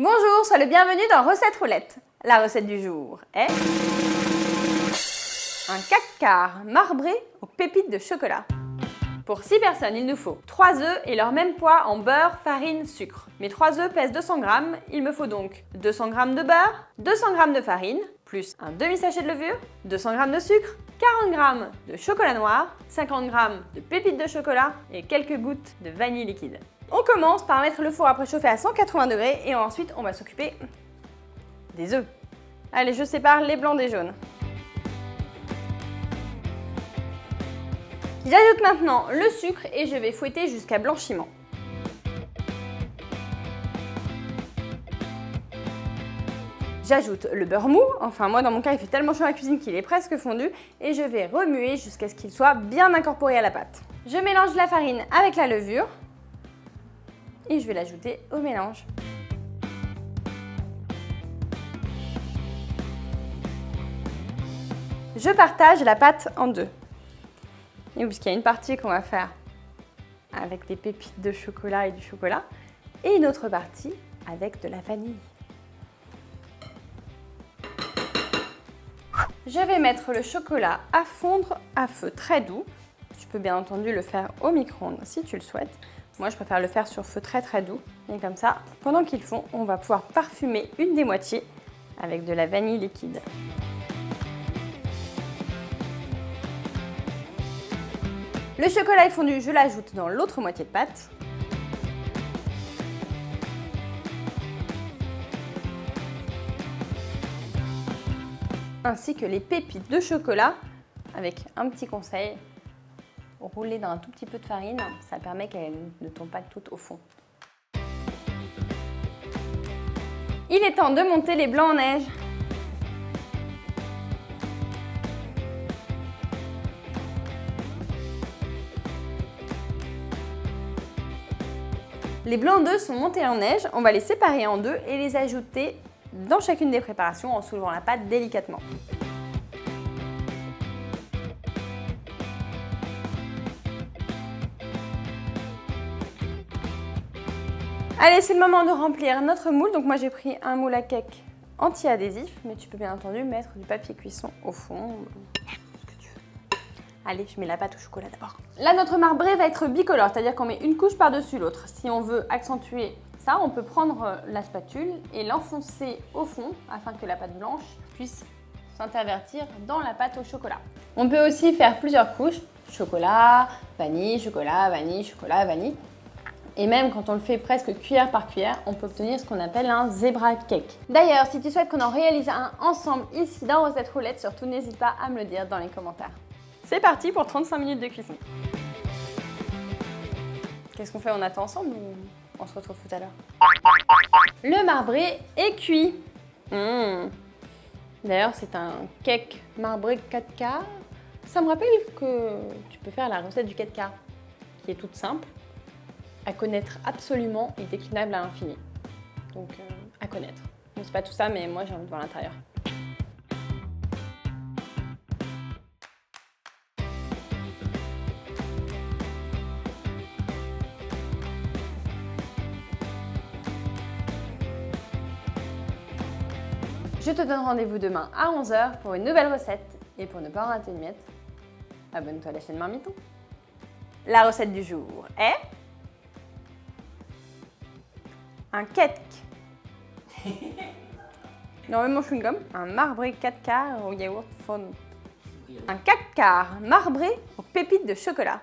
Bonjour, sois le bienvenu dans Recette Roulette. La recette du jour est un caca marbré aux pépites de chocolat. Pour 6 personnes, il nous faut 3 œufs et leur même poids en beurre, farine, sucre. Mes 3 œufs pèsent 200 g, il me faut donc 200 g de beurre, 200 g de farine, plus un demi-sachet de levure, 200 g de sucre, 40 g de chocolat noir, 50 g de pépites de chocolat et quelques gouttes de vanille liquide. On commence par mettre le four à préchauffer à 180 degrés et ensuite on va s'occuper des œufs. Allez, je sépare les blancs des jaunes. J'ajoute maintenant le sucre et je vais fouetter jusqu'à blanchiment. J'ajoute le beurre mou, enfin moi dans mon cas il fait tellement chaud à la cuisine qu'il est presque fondu et je vais remuer jusqu'à ce qu'il soit bien incorporé à la pâte. Je mélange la farine avec la levure et je vais l'ajouter au mélange. Je partage la pâte en deux. Et puisqu'il y a une partie qu'on va faire avec des pépites de chocolat et du chocolat, et une autre partie avec de la vanille. Je vais mettre le chocolat à fondre à feu très doux. Tu peux bien entendu le faire au micro-ondes si tu le souhaites. Moi, je préfère le faire sur feu très doux. Et comme ça, pendant qu'ils font, on va pouvoir parfumer une des moitiés avec de la vanille liquide. Le chocolat est fondu, je l'ajoute dans l'autre moitié de pâte. Ainsi que les pépites de chocolat, avec un petit conseil, rouler dans un tout petit peu de farine, ça permet qu'elles ne tombent pas toutes au fond. Il est temps de monter les blancs en neige. Les blancs d'œufs sont montés en neige, on va les séparer en deux et les ajouter dans chacune des préparations en soulevant la pâte délicatement. Allez, c'est le moment de remplir notre moule. Donc moi j'ai pris un moule à cake anti-adhésif, mais tu peux bien entendu mettre du papier cuisson au fond. Ce que tu veux. Allez, je mets la pâte au chocolat d'abord. Là, notre marbré va être bicolore, c'est-à-dire qu'on met une couche par-dessus l'autre. Si on veut accentuer ça, on peut prendre la spatule et l'enfoncer au fond afin que la pâte blanche puisse s'intervertir dans la pâte au chocolat. On peut aussi faire plusieurs couches, chocolat, vanille, chocolat, vanille, chocolat, vanille. Et même quand on le fait presque cuillère par cuillère, on peut obtenir ce qu'on appelle un zebra cake. D'ailleurs, si tu souhaites qu'on en réalise un ensemble ici dans Recette Roulette, surtout n'hésite pas à me le dire dans les commentaires. C'est parti pour 35 minutes de cuisson. Qu'est-ce qu'on fait? On attend ensemble ou on se retrouve tout à l'heure? Le marbré est cuit. D'ailleurs, c'est un cake marbré 4K. Ça me rappelle que tu peux faire la recette du 4K, qui est toute simple, à connaître absolument et déclinable à l'infini. Donc, à connaître. Bon, c'est pas tout ça, mais moi j'ai envie de voir l'intérieur. Je te donne rendez-vous demain à 11 h pour une nouvelle recette. Et pour ne pas en rater une miette, abonne-toi à la chaîne Marmiton. La recette du jour est un cake. Non, même mon chewing-gum. Un marbré 4K au yaourt fondant. Un caca marbré aux pépites de chocolat.